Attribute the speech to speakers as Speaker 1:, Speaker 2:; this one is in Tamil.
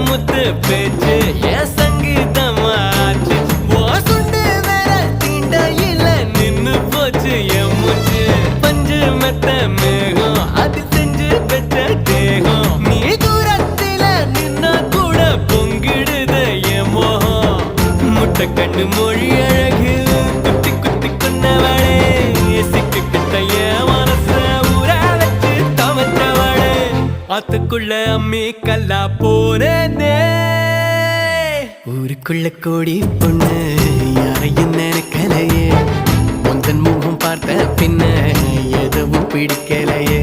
Speaker 1: முத்து பேச்சு என் சங்கீதமாச்சு சுண்டு வேற தீண்ட இல்ல நின்னு போச்சு என் மூச்சு பஞ்சு மெத்த மேகம் அது செஞ்சு பெற்ற தேகம் நீ தூரத்தில நின்னா கூட பொங்கிடுத என் மோகம் முட்டை கண்ணு மொழி அழகு குத்தி குத்தி கொன்னவளே சிக்கு கிட்ட என் மனச ஊற வச்சு தவச்சவளே அதுக்குள்ள அம்மி கல்லா போனே ஊருக்குள்ள கோடி பொண்ணு யாரையும் நினைக்கலையே முந்தன் முகம் பார்த்த பின்ன எதுவும் பிடிக்கலையே